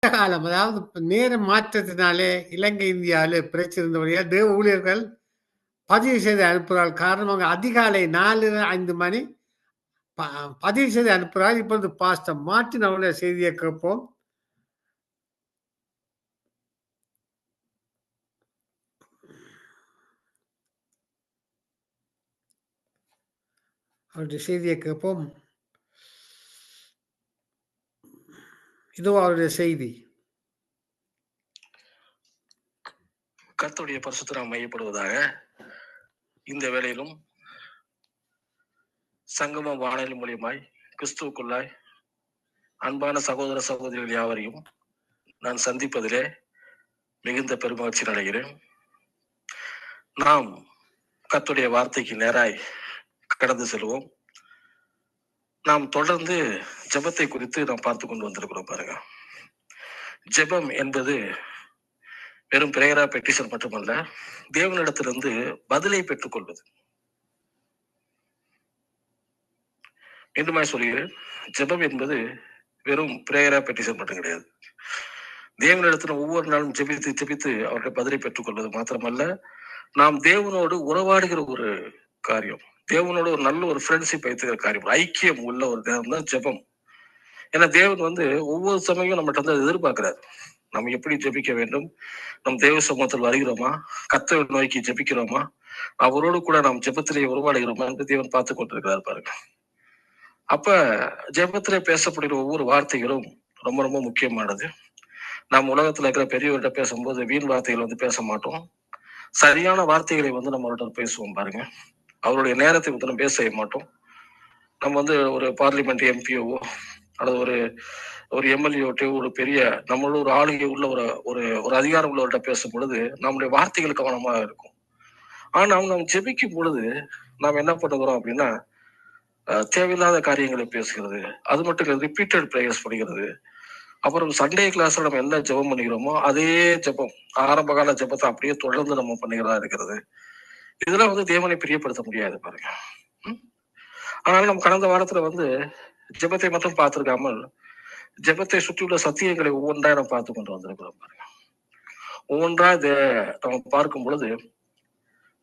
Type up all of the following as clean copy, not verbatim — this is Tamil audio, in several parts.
காலம் அதாவது நேர மாற்றத்தினாலே இலங்கை, இந்தியாவிலே பிரச்சனை இருந்தபடியால் தேவ ஊழியர்கள் பதிவு செய்து அனுப்புகிறார்கள். காரணம் அவங்க அதிகாலை 4, 5 மணி ப பதிவு செய்து அனுப்புகிறார். இப்பொழுது பாஸ்டர் மார்ட்டின் அவருடைய செய்தியை கேட்போம். அவருடைய செய்தியை கேட்போம். இதோ அவருடைய செய்தி. கர்த்தருடைய பரிசுத்த நாமம் மையப்படுவதாக. இந்த வேளையிலும் சங்கம வானொலி மூலியமாய் கிறிஸ்துவுக்குள்ளாய் அன்பான சகோதர சகோதரிகள் யாவரையும் நான் சந்திப்பதிலே மிகுந்த பெருமகிழ்ச்சி அடைகிறேன். நாம் கர்த்தருடைய வார்த்தைக்கு நேராய் கடந்து செல்வோம். நாம் தொடர்ந்து ஜெபத்தை குறித்து நாம் பார்த்து கொண்டு வந்திருக்கிறோம். பாருங்க, ஜெபம் என்பது வெறும் பிரேயரா பெட்டிஷன் மட்டுமல்ல, தேவனிடத்திலிருந்து பதிலை பெற்றுக் கொள்வது. மீண்டுமாய் சொல்கிறேன், ஜெபம் என்பது வெறும் பிரேயரா பெட்டிஷன் மட்டும் கிடையாது. தேவனிடத்துல ஒவ்வொரு நாளும் ஜெபித்து ஜெபித்து அவருடைய பதிலை பெற்றுக் கொள்வது மாத்திரமல்ல, நாம் தேவனோடு உறவாடுகிற ஒரு காரியம், தேவனோட ஒரு நல்ல ஒரு ஃப்ரெண்ட்ஷிப் வைத்துக்கிற காரியம், ஐக்கியம் உள்ள ஒரு தேவன் தான் ஜெபம். ஏன்னா தேவன் ஒவ்வொரு சமயம் நம்மகிட்ட வந்து எதிர்பார்க்கிறார். நம்ம எப்படி ஜெபிக்க வேண்டும், நம் தேவ சமூகத்தில் வருகிறோமா, கர்த்தரை நோக்கி ஜெபிக்கிறோமா, அவரோடு கூட நாம் ஜெபத்திலே உருவாடுகிறோமா என்று தேவன் பார்த்து கொண்டிருக்கிறார். பாருங்க, அப்ப ஜெபத்திலே பேசப்படுகிற ஒவ்வொரு வார்த்தைகளும் ரொம்ப ரொம்ப முக்கியமானது. நாம் உலகத்துல இருக்கிற பெரியவர்கிட்ட பேசும்போது வீண் வார்த்தைகள் பேச மாட்டோம். சரியான வார்த்தைகளை நம்மளோட பேசுவோம். பாருங்க, அவருடைய நேரத்தை நம்ம பேச செய்ய மாட்டோம். நம்ம ஒரு பார்லிமெண்ட் எம்பிஓவோ அல்லது ஒரு எம்எல்ஏட்டோ ஒரு பெரிய நம்மளோட ஒரு ஆளுகை உள்ள ஒரு அதிகாரம் உள்ளவர்கிட்ட பேசும் பொழுது நம்முடைய வார்த்தைகள் கவனமா இருக்கும். ஆனா நாம் ஜெபிக்கும் பொழுது நாம் என்ன பண்ணுகிறோம் அப்படின்னா, தேவையில்லாத காரியங்களை பேசுகிறது, அது மட்டும் இல்லை, ரிப்பீட்டட் பிரேயர்ஸ் பண்ணுகிறது. அப்புறம் சண்டே கிளாஸ்ல நம்ம என்ன ஜெபம் பண்ணிக்கிறோமோ அதே ஜெபம், ஆரம்ப கால ஜெபத்தை அப்படியே தொடர்ந்து நம்ம பண்ணுகிறதா இருக்கிறது. இதெல்லாம் தேவனை பிரியப்படுத்த முடியாது. பாருங்க, ஆனால் நம்ம கடந்த வாரத்துல ஜெபத்தை மட்டும் பார்த்திருக்காமல் ஜெபத்தை சுற்றியுள்ள சத்தியங்களை ஒவ்வொன்றா நம்ம பார்த்து கொண்டு வந்திருக்கிறோம். பாருங்க, ஒவ்வொன்றா இதை நம்ம பார்க்கும் பொழுது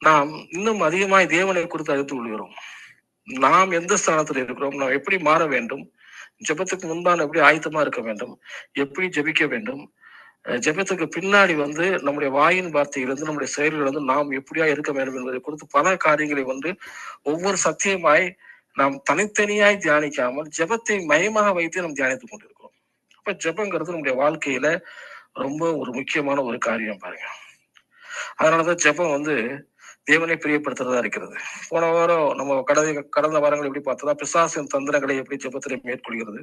நாம் இன்னும் அதிகமாய் தேவனை குறித்து அறிந்து கொள்கிறோம். நாம் எந்த ஸ்தானத்தில் இருக்கிறோம், நாம் எப்படி மாற வேண்டும், ஜெபத்துக்கு முன்பான எப்படி ஆயத்தமா இருக்க வேண்டும், எப்படி ஜெபிக்க வேண்டும், ஜெபத்துக்கு பின்னாடி நம்முடைய வாயின் வார்த்தையிலிருந்து நம்முடைய செயல்கள் நாம் எப்படியா இருக்க வேண்டும் என்பதை குறித்து பல காரியங்களை ஒவ்வொரு சத்தியமாய் நாம் தனித்தனியாய் தியானிக்காமல் ஜெபத்தை மையமாக வைத்து நாம் தியானித்துக் கொண்டிருக்கிறோம். அப்ப ஜெபங்கிறது நம்முடைய வாழ்க்கையில ரொம்ப ஒரு முக்கியமான ஒரு காரியம். பாருங்க, அதனாலதான் ஜெபம் தேவனை பிரியப்படுத்துறதா இருக்கிறது. போன வாரம் நம்ம கடந்த வாரங்கள் எப்படி பார்த்ததா பிசாசின் தந்திரங்களை எப்படி ஜெபத்திலே மேற்கொள்கிறது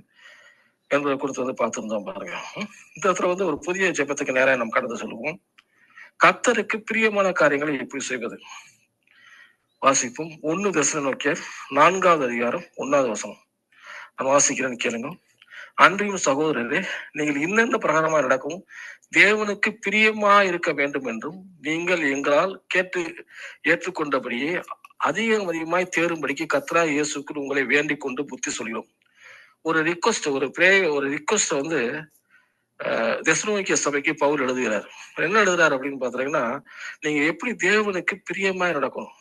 என்பதை குறித்து பார்த்திருந்தோம். பாருங்க, இந்த இடத்துல ஒரு புதிய ஜெபத்துக்கு நேரம் நம்ம கடந்து சொல்லுவோம். கர்த்தருக்கு பிரியமான காரியங்களை எப்படி செய்வது வாசிப்போம். 1 தெசலோனிக்கேயர் 4வது அதிகாரம் 1வது வசனம் நான் வாசிக்கிறேன்னு கேளுங்க. அன்றியும் சகோதரரே, நீங்கள் இன்னென்ன பிரகாரமா நடக்கும் தேவனுக்கு பிரியமா இருக்க வேண்டும் என்றும் நீங்கள் எங்களால் ஏற்றுக்கொண்டபடியே அதிகமாய் தேரும்படிக்கு கர்த்தராகிய இயேசுவுக்கு உங்களை வேண்டிக் கொண்டு புத்தி சொல்கிறோம். ஒரு ரிக்வஸ்ட், ஒரு ரிக்வஸ்ட் தெசலோனிக்கே சபைக்கு பவுல் எழுதுகிறார். என்ன எழுதுறாரு அப்படின்னு பாத்தீங்கன்னா, நீங்க எப்படி தேவனுக்கு பிரியமா நடக்கணும்,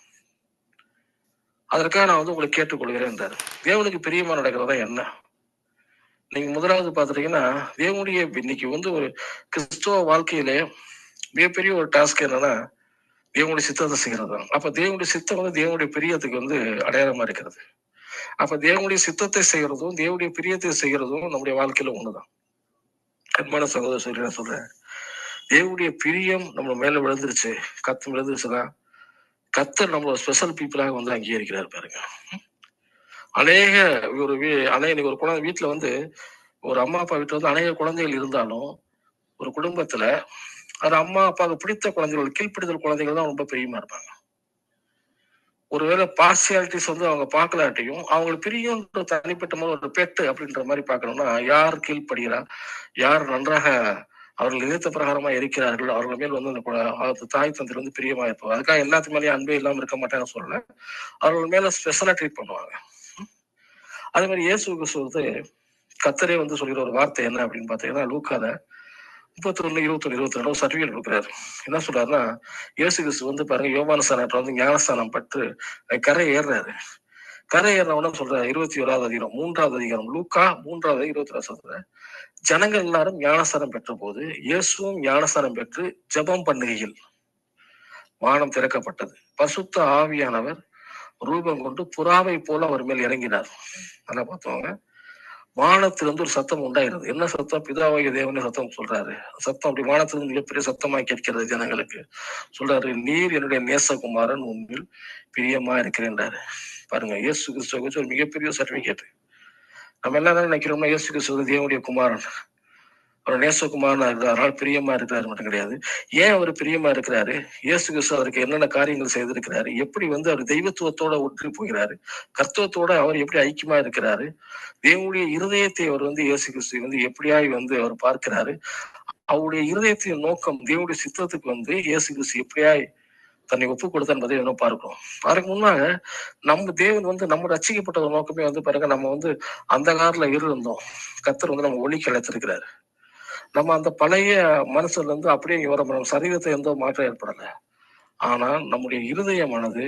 அதற்காக நான் உங்களை கேட்டுக்கொள்கிறேன். தேவனுக்கு பிரியமா நடக்கிறதா என்ன? நீங்க முதலாவது பாத்துட்டீங்கன்னா, தேவனுடைய இன்னைக்கு ஒரு கிறிஸ்துவ வாழ்க்கையிலே மிகப்பெரிய ஒரு டாஸ்க் என்னன்னா தேவனுடைய சித்தத்தை செய்கிறது தான். அப்ப தேவனுடைய சித்தம் தேவனுடைய பிரியத்துக்கு அடையாளமா இருக்கிறது. அப்ப தேவனுடைய சித்தத்தை செய்யறதும் தேவனுடைய பிரியத்தை செய்யறதும் நம்முடைய வாழ்க்கையில ஒண்ணுதான். அன்பான சகோதர சொல்றேன், தேவனுடைய பிரியம் நம்ம மேல விழுந்துருச்சு, கத்து விழுந்துருச்சுன்னா கர்த்தர் நம்மளோட ஸ்பெஷல் பீப்புளாக அங்கீகரிக்கிறார். பாருங்க, இன்னைக்கு ஒரு குழந்தை வீட்டுல ஒரு அம்மா அப்பா வீட்டுல அநேக குழந்தைகள் இருந்தாலும் ஒரு குடும்பத்துல அது அம்மா அப்பாவுக்கு பிடித்த குழந்தைகள், கீழ்ப்பிடித்தல் குழந்தைகள் தான் ரொம்ப பிரியமா இருப்பாங்க. ஒருவேளை பார்சியாலிட்டிஸ் அவங்க பார்க்கலாட்டியும் அவங்களுக்கு பிரியம் தனிப்பட்ட மாதிரி ஒரு பெட்டு அப்படின்ற மாதிரி பார்க்கணும்னா யார் கீழ்ப்படுகிறா, யார் நன்றாக அவர்கள் நினைத்த பிரகாரமா இருக்கிறார்கள், அவர்கள் மேல் அந்த தாய் தந்தை பிரியமா இருப்பாங்க. அதுக்காக எல்லாத்துக்கு மேலேயும் அன்பே இல்லாம இருக்க மாட்டேன்னு சொல்லல, அவர்கள் மேல ஸ்பெஷலா ட்ரீட் பண்ணுவாங்க. அதே மாதிரி இயேசு கிறிஸ்து கர்த்தரே சொல்கிற ஒரு வார்த்தை என்ன அப்படின்னு பாத்தீங்கன்னா, லூக்கால 31, 21, 22 சர்டிபிகேட் கொடுக்குறாரு. என்ன சொல்றாருன்னா, இயேசு கிறிஸ்து வந்து பாருங்க யோவான் ஸ்நானத்துல வந்து ஞானஸ்தானம் பட்டு கரை ஏறுறாரு. கரை ஏறினவன சொல்றாரு 21வது அதிகாரம் 3வது அதிகாரம் லூக்கா 3வது 22 சொல்ற ஜனங்கள் எல்லாரும் ஞானஸ்தானம் பெற்ற போது இயேசுவும் ஞானஸ்தானம் பெற்று ஜெபம் பண்ணுகையில் வானம் திறக்கப்பட்டது. பரிசுத்த ஆவியானவர் ரூபம் கொண்டு புறாவை போல அவர் மேல் இறங்கினார். நல்லா பார்த்தவங்க வானத்திலிருந்து ஒரு சத்தம் உண்டாயிருது. என்ன சத்தம்? பிதாவாகிய தேவனே சத்தம் சொல்றாரு. சத்தம் அப்படி வானத்திலிருந்து மிகப்பெரிய சத்தமாய் கேட்கிறது ஜனங்களுக்கு. சொல்றாரு, நீர் என்னுடைய நேசகுமாரன், உன்னில் பிரியமா இருக்கிறேன்றாரு. பாருங்க, இயேசு கிறிஸ்துவ ஒரு மிகப்பெரிய சர்டிபிகேட். நம்ம எல்லாரும் நினைக்கிறோம்னா இயேசு கிறிஸ்து தேவனுடைய குமாரன், அவர் நேசகுமாரனா இருக்கிறார், அதனால பிரியமா இருக்கிறாரு மட்டும் கிடையாது. ஏன் அவர் பிரியமா இருக்கிறாரு? இயேசு கிறிஸ்து அவருக்கு என்னென்ன காரியங்கள் செய்திருக்கிறாரு, எப்படி வந்து அவர் தெய்வத்துவத்தோட ஒற்றி போகிறாரு, கர்த்தவத்தோட அவர் எப்படி ஐக்கியமா இருக்கிறாரு, தேவனுடைய இருதயத்தை அவர் வந்து இயேசு கிறிஸ்து வந்து எப்படியாய் வந்து அவர் பார்க்கிறாரு, அவருடைய இருதயத்தின் நோக்கம் தேவனுடைய சித்தத்துக்கு வந்து இயேசு கிறிஸ்து எப்படியாய் தன்னை ஒப்பு கொடுத்தான் என்பதை என்ன பார்க்கிறோம். அதுக்கு முன்னாக நம்ம தேவன் வந்து நம்ம ரட்சிக்கப்பட்ட ஒரு நோக்கமே வந்து பாருங்க, நம்ம வந்து அந்த காலத்துல இருந்தோம், கர்த்தர் வந்து நம்ம ஒளிக்கு அழைத்திருக்கிறாரு. நம்ம அந்த பழைய மனுஷன்ல இருந்து அப்படியே நம்ம சரீரத்தை எந்த மாற்றம் ஏற்படல. ஆனா நம்முடைய இருதயமானது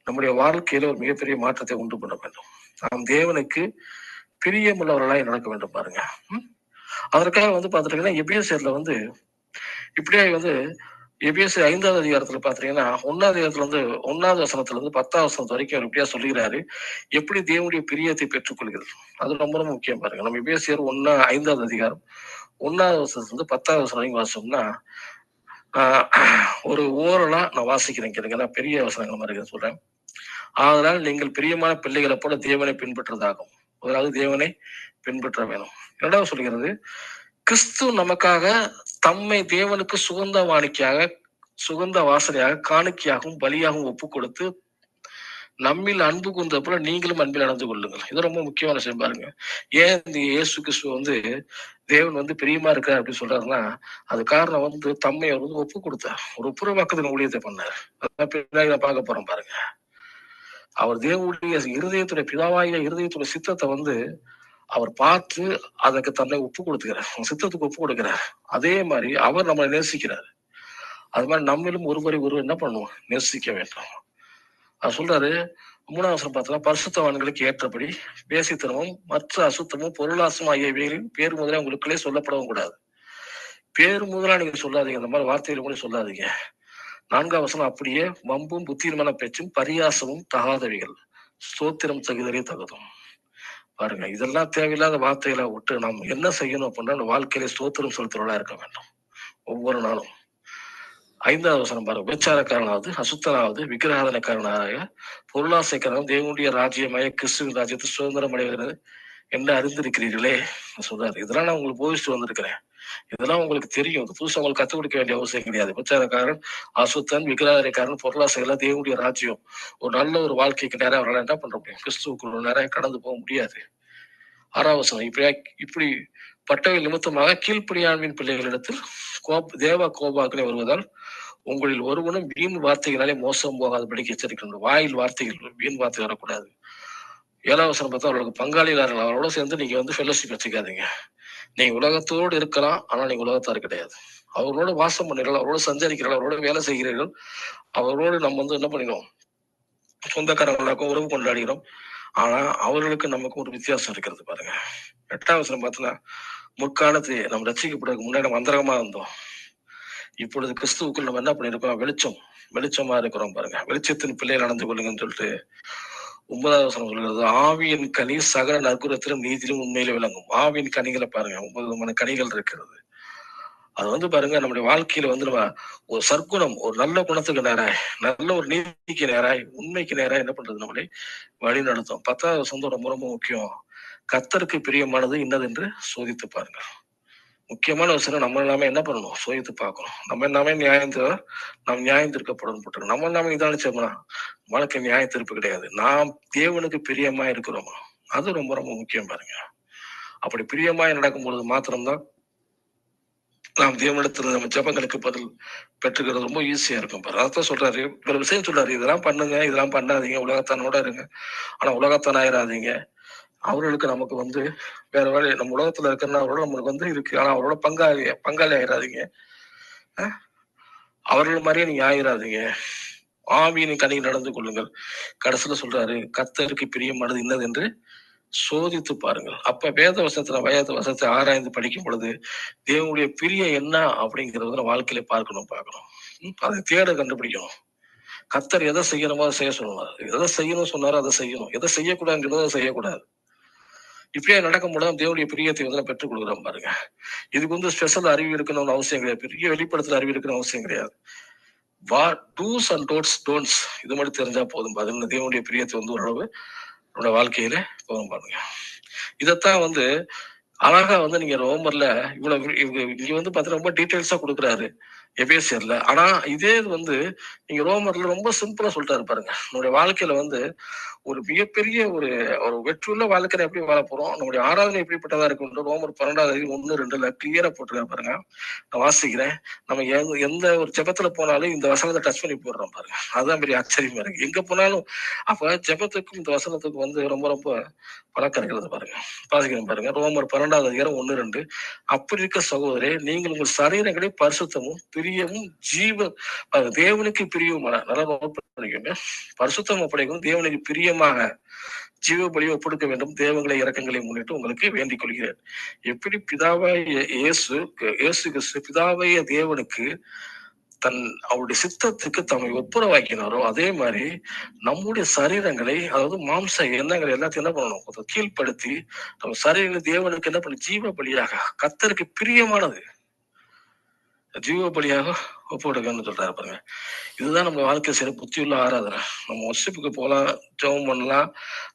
நம்முடைய வாழ்க்கையில ஒரு மிகப்பெரிய மாற்றத்தை உண்டு பண்ண வேண்டும். நாம் தேவனுக்கு பிரியமுள்ளவர்களாய் நடக்க வேண்டும். பாருங்க, அதற்காக வந்து பாத்துட்டீங்கன்னா எபேசியர்ல வந்து இப்படியே வந்து எபேசியர் 5வது அதிகாரத்துல பாத்தீங்கன்னா 1வது அதிகாரத்துல வந்து 1வது வசனத்துல இருந்து 10வது வசனத்து வரைக்கும் அவர் இப்படியா சொல்லுகிறாரு, எப்படி தேவனுடைய பிரியத்தை பெற்றுக்கொள்கிறது. அது ரொம்ப ரொம்ப முக்கியம். பாருங்க, நம்ம எபேசியர் 5வது அதிகாரம் 1வது வசனத்துல இருந்து 10வது வசனம் வரைக்கும் வாசிச்சோம்னா ஒரு ஓரலா நான் வாசிக்கிறேன் கேளுங்க. நான் பெரிய வசனங்கள் மாதிரி சொல்றேன். அதனால் நீங்கள் பிரியமான பிள்ளைகளை போல தேவனை பின்பற்றதாகும். அதாவது தேவனை பின்பற்ற வேணும். இரண்டாவது சொல்கிறது, கிறிஸ்து நமக்காக தம்மை தேவனுக்கு சுகந்த வாணிக்கையாக சுகந்த வாசனையாக காணிக்கையாகவும் பலியாகவும் ஒப்பு கொடுத்து நம்மில் அன்பு கூர்ந்த போல நீங்களும் அன்பில் நடந்து கொள்ளுங்கள். இது ரொம்ப முக்கியமான விஷயம். பாருங்க, ஏன் இந்த இயேசு கிறிஸ்து வந்து தேவன் வந்து பிரியமா இருக்கிறார் அப்படின்னு சொல்றாருன்னா, அது காரணம் வந்து தம்மை அவர் வந்து ஒப்பு கொடுத்தார், ஒரு புறவாக்கத்தின் ஊழியத்தை பண்ணார். அதான் பின்னாடி பார்க்க போறோம். பாருங்க, அவர் தேவனுடைய இருதயத்துடைய பிதாவாகிய இருதயத்துடைய சித்தத்தை வந்து அவர் பார்த்து அதற்கு தன்னை ஒப்பு கொடுத்துக்கிறார், சித்தத்துக்கு ஒப்பு கொடுக்கிறார். அதே மாதிரி அவர் நம்மளை நேசிக்கிறார். அது மாதிரி நம்மளும் ஒருவரை ஒருவர் என்ன பண்ணுவோம், நேசிக்க வேண்டும். அது சொல்றாரு 3வது வசனம் பார்த்தோம்னா, பரிசுத்தவான்களுக்கு ஏற்றபடி பேசித்தனமும் மற்ற அசுத்தமும் பொருளாசம் ஆகியவைகளின் பேர் முதலா உங்களுக்குள்ளே சொல்லப்படவும் கூடாது. பேர் முதலா நீங்க சொல்லாதீங்க, இந்த மாதிரி வார்த்தைகளை கூட சொல்லாதீங்க. 4வது வசனம், அப்படியே வம்பும் புத்திரமான பேச்சும் பரியாசமும் தகாதவைகள், ஸ்தோத்திரம் தகுதலே தகுதும். பாருங்க, இதெல்லாம் தேவையில்லாத வார்த்தைகளை விட்டு நாம் என்ன செய்யணும் அப்படின்னா வாழ்க்கையில ஸ்தோத்திரம் செலுத்துறவளா இருக்க வேண்டும் ஒவ்வொரு நாளும். 5வது வசனம் பாருங்க, விபச்சாரக்காரனாவது அசுத்தனாவது விக்கிரகாதனக்காரனாக பொருளாசைக்காரன் தேவனுடைய ராஜ்யமாய கிறிஸ்துவின் ராஜ்யத்தை சுதந்திரம் அடைகிறது என்று அறிந்திருக்கிறீர்களே சொல்றாரு. இதெல்லாம் நான் உங்களுக்கு போதிச்சுட்டு வந்திருக்கிறேன், இதெல்லாம் உங்களுக்கு தெரியும், புதுசா உங்களுக்கு கத்துக் கொடுக்க வேண்டிய அவசியம் கிடையாது. விபச்சாரக்காரன் அசுத்தன் விக்கிரகாதனக்காரன் பொருளாசைகள்லாம் தேவனுடைய ராஜ்யம் ஒரு நல்ல ஒரு வாழ்க்கைக்கு நேரம் அவரால் என்ன பண்ண முடியும், கிறிஸ்துவுக்குள்ள நேரம் கடந்து போக முடியாது. 6வது வசனம், இப்படி பட்டவை நிமித்தமாக கீழ்ப்படியாண்மையின் பிள்ளைகளிடத்தில் தேவ கோபாக்களை வருவதால் உங்களில் ஒருவனும் வீண் வார்த்தைகளாலே மோசம் போகாதபடிக்கு எச்சரிக்கணும். வாயில் வார்த்தைகள் வீண் வார்த்தை வரக்கூடாது. 7வது வசனம் பார்த்தா, அவர்களுக்கு பங்காளிகாரர்கள் அவரோட சேர்ந்து நீங்க வந்து ஃபெல்லோஷிப் வச்சுக்காதீங்க. நீங்க உலகத்தோடு இருக்கலாம், ஆனா நீங்க உலகத்தார் கிடையாது. அவரோட வாசம் பண்ணுறீர்கள், அவரோட சஞ்சரிக்கிறீர்கள், அவரோட வேலை செய்கிறீர்கள், அவரோடு நம்ம வந்து என்ன பண்ணிடுவோம், சொந்தக்காரங்களாக்கும் உறவு கொண்டாடுகிறோம். ஆனா அவர்களுக்கு நமக்கு ஒரு வித்தியாசம் இருக்கிறது. பாருங்க, 8வது வசனம் பார்த்தோன்னா, முற்காலத்து நம்ம ரட்சிக்கப்படுறதுக்கு முன்னாடி நம்ம அந்தரகமா இருந்தோம், இப்பொழுது கிறிஸ்துவுக்குள் நம்ம என்ன பண்ணிருக்கோம், வெளிச்சமா இருக்கிறோம். பாருங்க, வெளிச்சத்தின் பிள்ளைகள் நடந்து கொள்ளுங்கன்னு சொல்லிட்டு 9வது வசனம் சொல்கிறது, ஆவியின் கனி சகல நற்குணத்திலும் நீதியிலும் உண்மையில விளங்கும். ஆவியின் கனிகளை பாருங்க, 9 விதமான கனிகள் இருக்கிறது. அது வந்து பாருங்க, நம்முடைய வாழ்க்கையில வந்து நம்ம ஒரு சற்குணம், ஒரு நல்ல குணத்துக்கு நேராய், நல்ல ஒரு நீதிக்கு நேராய், உண்மைக்கு நேராய் என்ன பண்றது, நம்மளை வழி நடத்தும். 10வது வசனம் ரொம்ப ரொம்ப முக்கியம், கர்த்தருக்கு பிரியமானது இன்னது என்று சோதித்து பாருங்க. முக்கியமான விஷயம், நம்ம எல்லாமே என்ன பண்ணணும், சோதித்து பார்க்கணும். நம்ம எல்லாமே நாம் நியாயம் தீர்க்கப்படணும் போட்டு நம்ம எல்லாமே நிதானிச்சோம்னா வாழ்க்கை நியாய தீர்ப்பு கிடையாது. நாம் தேவனுக்கு பிரியமா இருக்கிறோமா, அது ரொம்ப ரொம்ப முக்கியம். பாருங்க, அப்படி பிரியமாய் நடக்கும் பொழுது மாத்திரம்தான் நாம் தேவனிடத்துல நம்ம ஜபங்களுக்கு பதில் பெற்றுக்கிறது ரொம்ப ஈஸியா இருக்கும். பாரு, அதான் சொல்றாரு, ஒரு விஷயம் சொல்றாரு, இதெல்லாம் பண்ணுங்க, இதெல்லாம் பண்ணாதீங்க, உலகத்தானோட இருங்க, ஆனா உலகத்தான் ஆயிராதீங்க. அவர்களுக்கு நமக்கு வந்து வேற வேலை, நம்ம உலகத்துல இருக்கிறனா அவரோட நம்மளுக்கு இருக்கு. ஆனா அவரோட பங்காளி ஆயிடாதீங்க. அவர்கள் மாதிரியே நீங்க ஆயிடாதீங்க. ஆவியின் கனி நடந்து கொள்ளுங்கள். கடைசியில சொல்றாரு, கர்த்தருக்கு பிரியமானது இன்னது என்று சோதித்து பாருங்கள். அப்ப வேத வசனத்தை ஆராய்ந்து படிக்கும் பொழுது தேவனுடைய பிரியம் என்ன அப்படிங்கறத வாழ்க்கையில பார்க்கணும். அதை தேட கண்டுபிடிக்கணும். கர்த்தர் எதை செய்யணுமோ அதை செய்ய சொல்லுவார். எதை செய்யணும் சொன்னாரோ அதை செய்யணும். எதை செய்யக்கூடாதுங்கிறத செய்யக்கூடாது. இப்படியே நடக்கும் பொழுது தேவனுடைய பிரியத்தை பெற்றுக் கொடுக்குறோம் பாருங்க. இதுக்கு ஸ்பெஷல் அறிவு இருக்கணும்னு அவசியம் கிடையாது. பெரிய வெளிப்படுத்துற அறிவு இருக்கணும்னு அவசியம் கிடையாது. டூஸ் அண்ட் டோன்ட்ஸ் இது மட்டும் தெரிஞ்சா போதும் பாருங்க. தேவனுடைய பிரியத்தை ஓரளவு நம்மளோட வாழ்க்கையில போகும் பாருங்க. இதத்தான் அழகா நீங்க ரோமர்ல இவ்வளவு இங்க பாத்தீங்கன்னா ரொம்ப டீடைல்ஸா கொடுக்குறாரு எபேசியர்ல. ஆனா இதே நீங்க ரோமர்ல ரொம்ப சிம்பிளா சொல்லிட்டாரு பாருங்க. நம்முடைய வாழ்க்கையில ஒரு மிகப்பெரிய ஒரு வெற்றியுள்ள வாழ்க்கையில எப்படி வாழ போறோம், நம்முடைய ஆராதனை எப்படிப்பட்டதா இருக்கு ரோமர் 12:1-2 கிளியரா போட்டுருக்கா பாருங்க. நான் வாசிக்கிறேன். நம்ம எந்த ஒரு ஜெபத்துல போனாலும் இந்த வசனத்தை டச் பண்ணி போடுறோம் பாருங்க. அதுதான் பெரிய ஆச்சரியமா இருக்கு. எங்க போனாலும் அப்ப ஜெபத்துக்கும் இந்த வசனத்துக்கும் ரொம்ப ரொம்ப பழக்கம் இருக்கிறது பாருங்க. வாசிக்கிறேன் பாருங்க. ரோமர் 12:1-2. அப்படி இருக்க சகோதரே, நீங்கள் உங்கள் சரீரங்களை பரிசுத்தமும் பிரியமும் தேவனுக்கு பிரியமான, நல்லா நோட் பண்ணிக்கோங்க, பரிசுத்தம் ஒப்படைக்கும் தேவனுக்கு பிரியமாக ஜீவ பலியை ஒப்படுக்க வேண்டும். தேவங்களை இறக்கங்களை முன்னிட்டு உங்களுக்கு வேண்டிக் கொள்கிறேன். எப்படி இயேசு கிறிஸ்து பிதாவைய தேவனுக்கு அவருடைய சித்தத்துக்கு தம்மை ஒப்புரவாக்கினாரோ அதே மாதிரி நம்முடைய சரீரங்களை, அதாவது மாம்ச எண்ணங்களை எல்லாத்தையும் என்ன பண்ணணும், கீழ்ப்படுத்தி நம்ம சரீரங்களை தேவனுக்கு என்ன பண்ண ஜீவ பலியாக, கர்த்தருக்கு பிரியமானது ஜீவ பலியாக ஒப்புடுங்கன்னு சொல்றாரு பாருங்க. இதுதான் நம்ம வாழ்க்கை செய்யற புத்தியுள்ள ஆராதனை. நம்ம வர்ஷிப்புக்கு போகலாம், ஜெபம் பண்ணலாம்,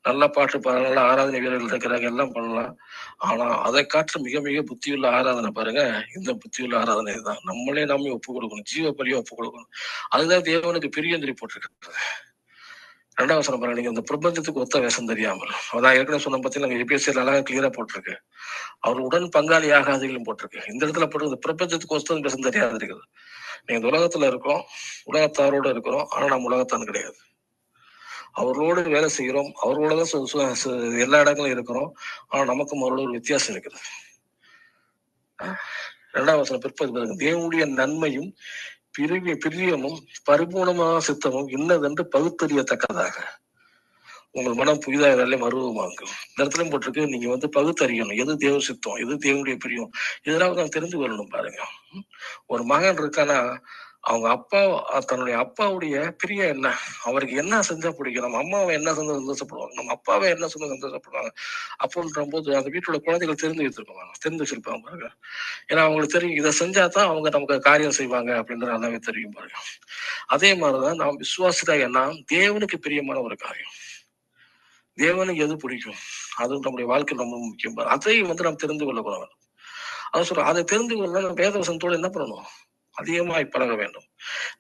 நல்லா பாட்டு பாடலாம், ஆராதனை வீரர்கள் இருக்கிறாங்க, எல்லாம் பண்ணலாம். ஆனா அதை காற்று மிக மிக புத்தியுள்ள ஆராதனை பாருங்க. இந்த புத்தியுள்ள ஆராதனை தான் நம்மளே நாமே ஒப்பு கொடுக்கணும், ஜீவ பலியை ஒப்பு கொடுக்கணும். அதுதான் தேவனுக்கு பிரியம் சொல்லி போட்டிருக்கிறது. 2ஆம் வசனம் பாருங்க. நீங்க இந்த பிரபஞ்சத்துக்கு ஒத்த வேஷம் தெரியாமல், அதான் ஏற்கனவே சொன்ன பார்த்தீங்கன்னா எபிஎஸ்சியில் அழகா கிளியரா போட்டிருக்கு. அவர் உடன் பங்காளி ஆகாதீங்களும் போட்டிருக்கு. இந்த இடத்துல போட்டு பிரபஞ்சத்துக்கு ஒத்த வேஷம் தெரியாது இருக்குது. நீங்க இந்த உலகத்துல இருக்கோம், உலகத்தாரோட இருக்கிறோம், ஆனா நம்ம உலகத்தான் கிடையாது. அவர்களோடு வேலை செய்கிறோம், அவர்களோடதான் எல்லா இடங்களும் இருக்கிறோம், ஆனா நமக்கும் அவரோட ஒரு வித்தியாசம் இருக்குது. 2ஆம் வசனம் பிற்பது, தேவனுடைய நன்மையும் பிரியமும் பரிபூர்ணமான சித்தமும் இன்னதென்று பகுத்தறியத்தக்கதாக உங்கள் மனம் புதிதாக மருவமாகும். இந்த இடத்துலயும் போட்டிருக்கு, நீங்க பகுத்தறியணும், எது தேவ சித்தம், எது தேவனுடைய பிரியம், இதெல்லாம் நான் தெரிந்து கொள்ளணும் பாருங்க. ஒரு மகன் இருக்கானா அவங்க அப்பா, தன்னுடைய அப்பாவுடைய பிரியம் என்ன, அவருக்கு என்ன செஞ்சா பிடிக்கும், நம்ம அம்மாவை என்ன செஞ்சா சந்தோஷப்படுவாங்க, நம்ம அப்பாவை என்ன செஞ்சா சந்தோஷப்படுவாங்க அப்படின்ற போது அந்த வீட்டோட குழந்தைகள் தெரிந்து வச்சிருப்பாங்க பாருங்க. ஏன்னா அவங்களுக்கு தெரியும், இதை செஞ்சாதான் அவங்க நமக்கு காரியம் செய்வாங்க அப்படின்றது நல்லாவே தெரியும் பாருங்க. அதே மாதிரிதான் நாம் விசுவாசிதா என்ன தேவனுக்கு பிரியமான ஒரு காரியம், தேவனுக்கு எது பிடிக்கும், அது நம்முடைய வாழ்க்கை ரொம்ப முக்கியம். அதை நாம் தெரிந்து கொள்ள வேண்டும். அதான் சொல்றோம், அதை தெரிந்து கொள்ள வேத வசனத்தோடு என்ன பண்ணணும், அதிகமாய் பழக வேண்டும்.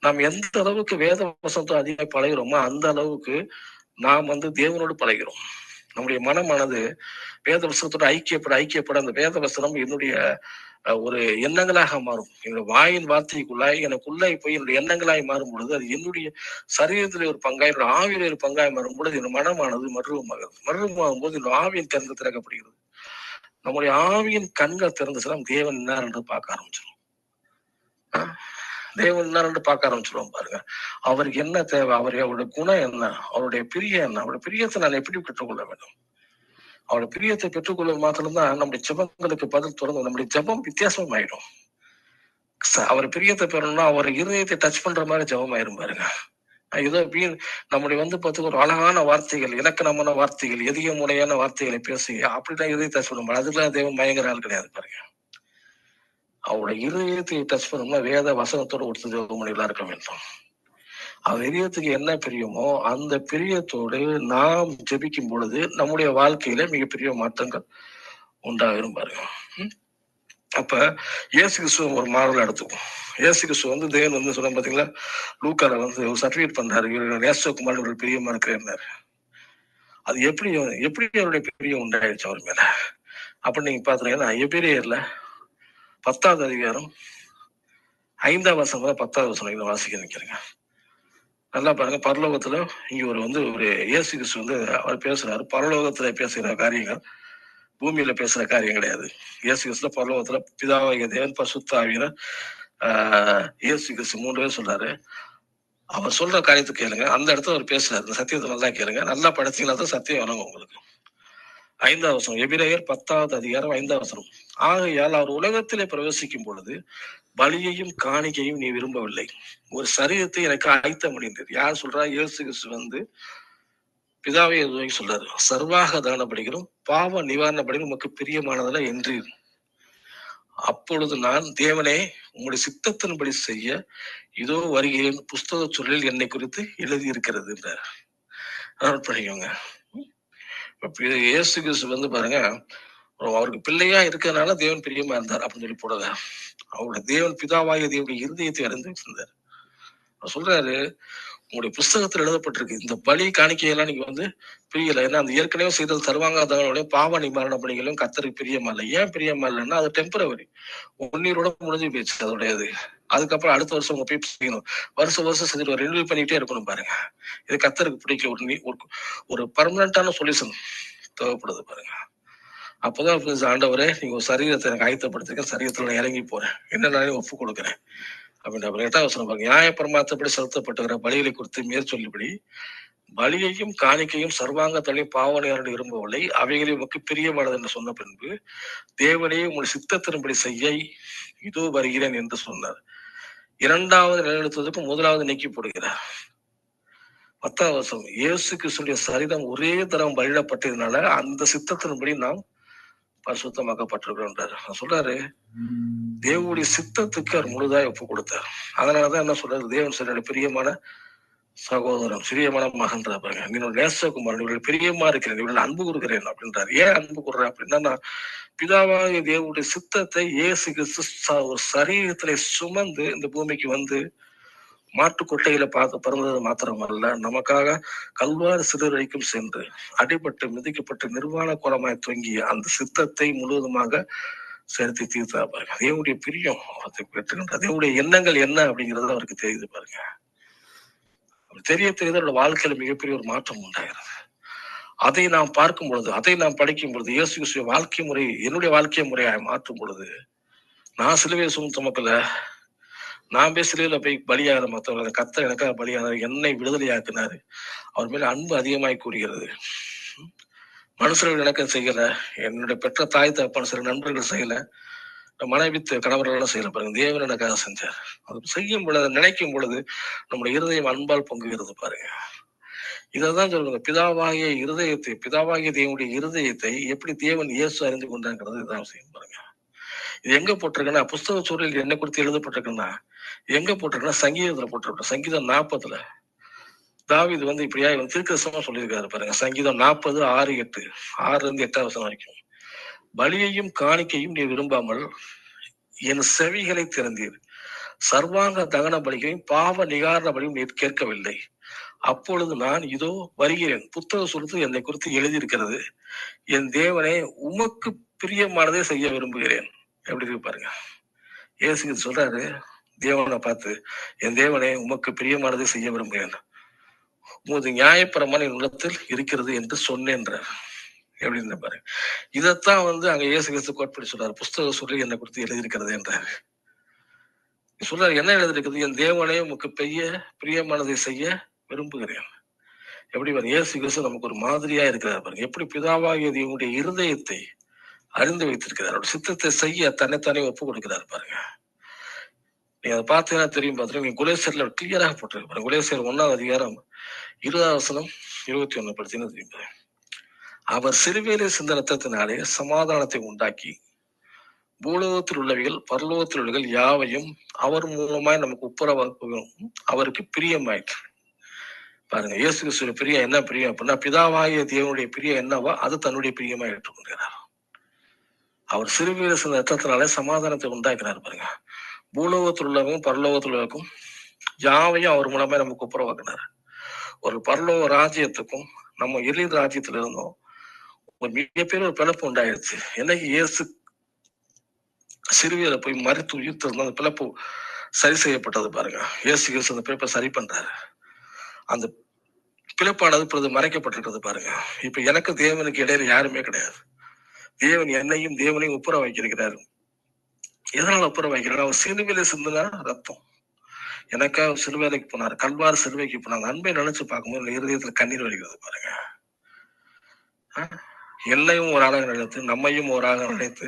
நாம் எந்த அளவுக்கு வேத வசனத்தோடு அதிகமாய் பழகிறோமோ அந்த அளவுக்கு நாம் தேவனோடு பழகிறோம். நம்முடைய மனமானது வேத வசனத்தோட ஐக்கியப்பட அந்த வேத வசனம் என்னுடைய ஒரு எண்ணங்களாக மாறும். என்னுடைய வாயின் வார்த்தைக்குள்ளாய் எனக்குள்ளாய் போய் என்னுடைய எண்ணங்களாய் மாறும் பொழுது அது என்னுடைய சரீரத்திலே ஒரு பங்காய், என்னோட ஆவியிலே ஒரு பங்காய் மாறும் பொழுது என்னோட மனமானது மருவமாகும் போது என்னோட ஆவியின் கண்கள் திறக்கப்படுகிறது. நம்முடைய ஆவியின் கண்கள் திறந்துச்சுன்னா தேவன் என்ன என்று பார்க்க ஆரம்பிச்சிடும். தேவன் என்ன பார்க்க ஆரம்பிச்சிருவோம் பாருங்க. அவருக்கு என்ன தேவை, அவருடைய குணம் என்ன, அவருடைய பிரியம் என்ன, அவருடைய பிரியத்தை நான் எப்படி பெற்றுக்கொள்ள வேண்டும். அவருடைய பிரியத்தை பெற்றுக்கொள்வது மாத்திரம்தான் நம்முடைய ஜெபங்களுக்கு பதில் தொடர்ந்து நம்முடைய ஜெபம் வித்தியாசம் ஆயிடும். அவர் பிரியத்தை பெறணும்னா அவர் இருதயத்தை டச் பண்ற மாதிரி ஜெபம் ஆயிரும் பாருங்க. ஏதோ நம்முடைய பார்த்து ஒரு அழகான வார்த்தைகள், இலக்கணமான வார்த்தைகள், எதிக முறையான வார்த்தைகளை பேசி அப்படிதான் இதயத்தை டச் பண்ண முடியும். அதுக்கெல்லாம் தேவன் பயங்கர ஆள் கிடையாது பாருங்க. அவருடைய இருதயத்தை டச் பண்ணோம்னா வேத வசனத்தோட ஒருத்தர் ஜெபம் பண்ணிலாம் இருக்க வேண்டும். அவர் இதயத்துக்கு என்ன பிரியமோ அந்த பிரியத்தோடு நாம் ஜெபிக்கும் பொழுது நம்முடைய வாழ்க்கையில மிகப்பெரிய மாற்றங்கள் உண்டாகிரும் பாருங்க. அப்ப இயேசு கிறிஸ்துவ ஒரு மாடல் எடுத்துக்கும். இயேசு கிறிஸ்துவ தேவன் சொன்ன பாத்தீங்களா, லூக்கால ஒரு சர்டிபிகேட் பண்றாரு, நேசகுமார் ஒரு பிரியமா இருக்கிறாரு. அது எப்படி அவருடைய பிரியம் உண்டாயிடுச்சு அவர் மேல அப்படின்னு நீங்க பாத்தீங்கன்னா எபிரேயர்ல 10ஆம் அதிகாரம் 5ஆம் வசனம் 10ஆம் வசனம் வாசிக்க நினைக்கிறேங்க. நல்லா பாருங்க, பரலோகத்துல இங்க ஒரு இயேசு கிறிஸ்து அவர் பேசுறாரு. பரலோகத்துல பேசுகிற காரியங்கள் பூமியில பேசுற காரியம் கிடையாது. இயேசு கிறிஸ்து பரலோகத்துல பிதாவாகிய தேவன், பரிசுத்த ஆவியானவர், இயேசு கிறிஸ்து 3 பேர் சொல்றாரு. அவர் சொல்ற காரியத்தை கேளுங்க. அந்த இடத்துல அவர் பேசுறாரு. இந்த சத்தியத்தை நல்லா கேளுங்க. நல்லா படிச்சீங்கன்னா தான் சத்தியம் வழங்கும் உங்களுக்கு. 5வது வசனம், எபிரேயர் 10வது அதிகாரம் 5வது வசனம். ஆகையால் அவர் உலகத்திலே பிரவேசிக்கும் பொழுது பலியையும் காணிக்கையும் நீ விரும்பவில்லை, ஒரு சரீரத்தை எனக்கு ஆயத்த முடிந்தது. யார் சொல்றா? இயேசு கிறிஸ்து பிதாவை சொல்றாரு. சர்வாக தகனபடிகளும் பாவ நிவாரணப்படிகளும் உமக்கு பிரியமானதல்ல என்றீர். அப்பொழுது நான், தேவனே உங்களுடைய சித்தத்தின்படி செய்ய இதோ வருகிறேன், புஸ்தக சொல்லில் என்னை குறித்து எழுதி இருக்கிறது என்றார். படிக்கோங்க. இயேசு கிறிஸ்து பாருங்க, அவருக்கு பிள்ளையா இருக்கிறதுனால தேவன் பிரியமா இருந்தார் அப்படின்னு சொல்லி போடல. அவருடைய தேவன் பிதாவாகிய தேவனுடைய இருதயத்தை அறிந்து வச்சிருந்தார். அவர் சொல்றாரு, உங்களுடைய புஸ்தகத்தில் எழுதப்பட்டிருக்கு, இந்த பலி காணிக்கையெல்லாம் நீங்க பிரியல. ஏன்னா அந்த ஏற்கனவே செய்தது சர்வாங்கதங்களுடைய பாவ நிவாரண பலிகளும் கர்த்தருக்கு பிரியமா இல்லை. ஏன் பிரியமா இல்லைன்னா அது டெம்பரவரி, ஒன்னீரோட முடிஞ்சு போயிடுச்சு அதோடையது. அதுக்கப்புறம் அடுத்த வருஷம் உங்க போய் செய்யணும். வருஷம் செஞ்சுட்டு ரினியூ பண்ணிட்டே இருக்கணும். பாருங்க, இது கர்த்தருக்கு பிடிக்கல. ஒரு பர்மனண்டான சொல்யூஷன் தேவைப்படுது பாருங்க. அப்பதான் ஆண்டவரே, நீங்க ஒரு சரீரத்தை எனக்கு ஆயத்தப்படுத்திருக்கேன், சரீரத்துல நான் இறங்கி போறேன், என்னன்னாலும் ஒப்பு கொடுக்குறேன் அப்படின்ற 8வது வசனம் பாருங்க. நியாய பிரமாணப்படி செலுத்தப்பட்டுகிற பலிகளை குறித்து மேற்சொல்லிபடி பலியையும் காணிக்கையும் சர்வாங்க தலை பாவனையாளர்கள் விரும்பவில்லை, அவைகளை உமக்கு பிரியமானது என்று சொன்ன பின்பு, தேவனையே உங்கள் சித்தத்தின்படி செய்ய இதோ வருகிறேன் என்று சொன்னார். 2வது நிலைநிறுத்துவதற்கு 1வது நீக்கி போடுகிறார். 10வது வசனம், இயேசு கிறிஸ்துடைய சரீரம் ஒரே தரம் பலியிடப்பட்டதுனால அந்த சித்தத்தின்படி நாம் பரிசுத்தமாக்கப்பட்டிருக்கிறோம் சொல்றாரு. தேவனுடைய சித்தத்துக்கு அவர் முழுதாய் ஒப்பு கொடுத்தார். அதனாலதான் என்ன சொல்றாரு, தேவன் சில பிரியமான சகோதரன், சிறியமான மகன் பாருங்க, நீங்க நேசகுமாரன், இவர்கள் பிரியமா இருக்கிறேன், இவர்கள் அன்பு கொடுக்கிறேன் அப்படின்றாரு. ஏன் அன்பு கொடுறேன் அப்படின்னா, பிதாவாகிய தேவனுடைய சித்தத்தை இயேசு கிறிஸ்து ஒரு சரீரத்திலே சுமந்து இந்த பூமிக்கு மாட்டு கொட்டையில பார்த்து பிறந்தது மாத்திரமல்ல, நமக்காக கல்வாரி சிறுவரைக்கும் சென்று அடிபட்டு மிதிக்கப்பட்டு நிர்வாண கோலமாய் தொங்கிய அந்த சித்தத்தை முழுவதுமாக சேர்த்து தீர்த்தா பாருங்க. தேவனுடைய பிரியம் அவரை பெற்றுகின்ற தேவனுடைய எண்ணங்கள் என்ன அப்படிங்கிறது அவருக்கு தெரியுது பாருங்க. தெரிய தெரிந்த வாழ்க்கையில மிகப்பெரிய ஒரு மாற்றம் உண்டாகிறது. அதை நாம் பார்க்கும் பொழுது, அதை நாம் படிக்கும் பொழுது, இயேசு கிறிஸ்துவ வாழ்க்கை முறை என்னுடைய வாழ்க்கை முறையாக மாற்றும் பொழுது, நான் சிலுவையை சுமக்கல, நான் போய் சிலுவையில போய் பலியாகிற மற்றவர்கள், கர்த்தர் எனக்காக பலியானார், என்னை விடுதலையாக்கினாரு, அவர் மேல அன்பு அதிகமாய் கூறுகிறது. மனுஷர்கள் எனக்கு செய்யல, என்னுடைய பெற்ற தாய் தகப்பன் சில நண்பர்கள் செய்யல, மனைவி கணவர்கள் செய்யல பாருங்க, தேவன் எனக்காக செஞ்சார். அது செய்யும் பொழுது, நினைக்கும் பொழுது நம்முடைய இருதயம் அன்பால் பொங்குகிறது பாருங்க. இதான் சொல்லுங்க, பிதாவாகிய இருதயத்தை, பிதாவாகிய தேவனுடைய இருதயத்தை எப்படி தேவன் இயேசு அறிந்து கொண்டாங்கிறது இதான் செய்யும் பாருங்க. இது எங்க போட்டிருக்குன்னா, புஸ்தக சூழலில் என்ன குறித்து எழுதப்பட்டிருக்குன்னா, எங்க போட்டிருக்குன்னா சங்கீதத்துல போட்டிருக்கோம். சங்கீதம் 40 தாவீது இப்படியா தீர்க்கதரிசனமா சொல்லியிருக்காரு பாருங்க. சங்கீதம் 40 6-8, 6-8 வசனம் வரைக்கும். பலியையும் காணிக்கையும் நீ விரும்பாமல் என் செவிகளை திறந்தீர், சர்வாங்க தகன பலிகளையும் பாவ நிகாரண பலியும் நீர் கேட்கவில்லை. அப்பொழுது நான் இதோ வருகிறேன், புத்தக சுருத்து என்னை குறித்து எழுதியிருக்கிறது, என் தேவனே உமக்கு பிரியமானதே செய்ய விரும்புகிறேன். எப்படி இருக்கு பாருங்க. இயேசு சொல்றாரு தேவனை பார்த்து, என் தேவனே உமக்கு பிரியமானதை செய்ய விரும்புகிறேன், உமது நியாயப்பிரமாணம் என் உள்ளத்தில் இருக்கிறது என்று சொன்னேன்றார். எப்படின்னு பாருங்க. இதைத்தான் அங்க இயேசு கிறிஸ்து கோட்படி சொல்றாரு, புஸ்தக சொல்லி என்னை குறித்து எழுதியிருக்கிறது என்றாரு. சொல்றாரு, என்ன எழுதிருக்குது, என் தேவனே உமக்கு பிரியமானதை செய்ய விரும்புகிறேன். எப்படி பாருங்க, இயேசு கிறிஸ்து நமக்கு ஒரு மாதிரியா இருக்கிறார் பாருங்க. எப்படி பிதாவாகிய தேவனுடைய இருதயத்தை அறிந்து வைத்திருக்கிறார், அவருடைய சித்தத்தை செய்ய தன்னைத்தானே ஒப்பு கொடுக்கிறார் பாருங்க. நீங்க அதை பார்த்தீங்கன்னா தெரியும். பார்த்துட்டு நீங்க குலேசியர்ல கிளியராக போட்டிருக்கு பாருங்க. குலேசியர் 1வது அதிகாரம் 20வது வசனம் 21 படிச்சீங்கன்னா தெரியும். அவர் சிறுவேலை சிந்த ரத்தத்தினாலே சமாதானத்தை உண்டாக்கி பூலோகத்தில் உள்ளவைகள் பரலோகத்தில் உள்ளவைகள் யாவையும் அவர் மூலமாய் நமக்கு ஒப்புரவாகவும் அவருக்கு பிரியமாயிற்று. பாருங்க, இயேசு கிறிஸ்துவ பிரியம் என்ன பிரியம் அப்படின்னா, பிதாவாகிய தேவனுடைய பிரியம் என்னவோ அது தன்னுடைய பிரியமா ஏற்றுக்கொள்கிறார். அவர் சிறுவேலை சிந்த ரத்தத்தினாலே சமாதானத்தை உண்டாக்கினார் பாருங்க. பூலோகத்தில் உள்ளவங்க பரலோகத்தில் உள்ளவருக்கும் யாவையும் அவர் மூலமா நமக்கு ஒப்புரவாக்கினார். ஒரு பரலோக ராஜ்யத்துக்கும் நம்ம எளிய ராஜ்யத்துல இருந்தோம் ஒரு மிகப்பெரிய ஒரு பிளப்பு உண்டாயிருச்சு. என்னைக்கு இயேசு சிறுவியல போய் மறித்து உயிர்த்து அந்த பிளப்பு சரி செய்யப்பட்டது பாருங்க. இயேசு கிறிஸ்து அந்த பிளப்பை சரி பண்றாரு. அந்த பிளப்பானது மறைக்கப்பட்டிருக்கிறது பாருங்க. இப்ப எனக்கு தேவனுக்கு இடையில யாருமே கிடையாது. தேவன் என்னையும் தேவனையும் ஒப்புர வைக்கிறாரு. எதனால ஒப்புர வைக்கிறாரு? அவர் சிலுவையில சிந்துனா ரத்தம். எனக்காக சிலுவைக்கு போனார், கல்வார் சிலுவைக்கு போனாங்க. அன்பை நினைச்சு பார்க்கும்போது இருதயத்துல கண்ணீர் வலிக்கிறது பாருங்க. என்னையும் ஒரு ஆளாக நினைத்து, நம்மையும் ஒரு ஆளாக நினைத்து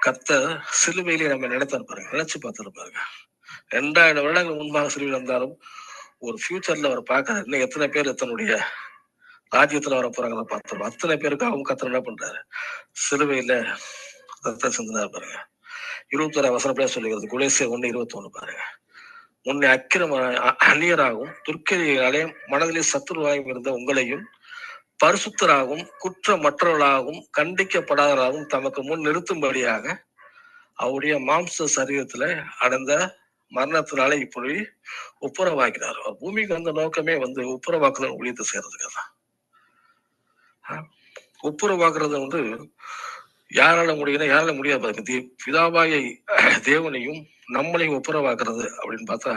கர்த்தர் சிலுவையிலே நம்ம நினைத்தார் பாருங்க. நினைச்சு பார்த்துட்டு பாருங்க. 2000 வருடங்கள் முன்பாக சிலுவையில் இருந்தாலும் ஒரு ஃபியூச்சர்ல அவர் பார்க்கறாரு. இன்னும் எத்தனை பேர் தன்னுடைய ராஜ்யத்துல வர போறாங்க பார்த்துருவோம். அத்தனை பேருக்கு அவங்க கர்த்தர் என்ன பண்றாரு? சிலுவையில ரத்தம் சிந்தினார் பாருங்க. 21 வசனப்படியா சொல்லுகிறது. கொலோசியர் 1:21 பாருங்க. முன்னே அக்கிரம அந்நியராகவும் துர்க்கதியாலே மனதிலே சத்துருவாயும் இருந்த உங்களையும் பரிசுத்தராகவும் குற்றமற்றவர்களாகவும் கண்டிக்கப்படாதவராகவும் தமக்கு முன் நிறுத்தும்படியாக அவருடைய மாம்ச சரீரத்துல அடைந்த மரணத்தினாலே இப்படி ஒப்புரவாக்கிறார். பூமிக்கு வந்த நோக்கமே ஒப்புரவாக்குதல் ஊழியத்தை செய்யறதுக்கு தான். ஒப்புரவாக்குறது யாரால முடியுதுன்னா யாரால முடியாது. பிதாவாய தேவனையும் நம்மளையும் ஒப்புரவாக்குறது அப்படின்னு பார்த்தா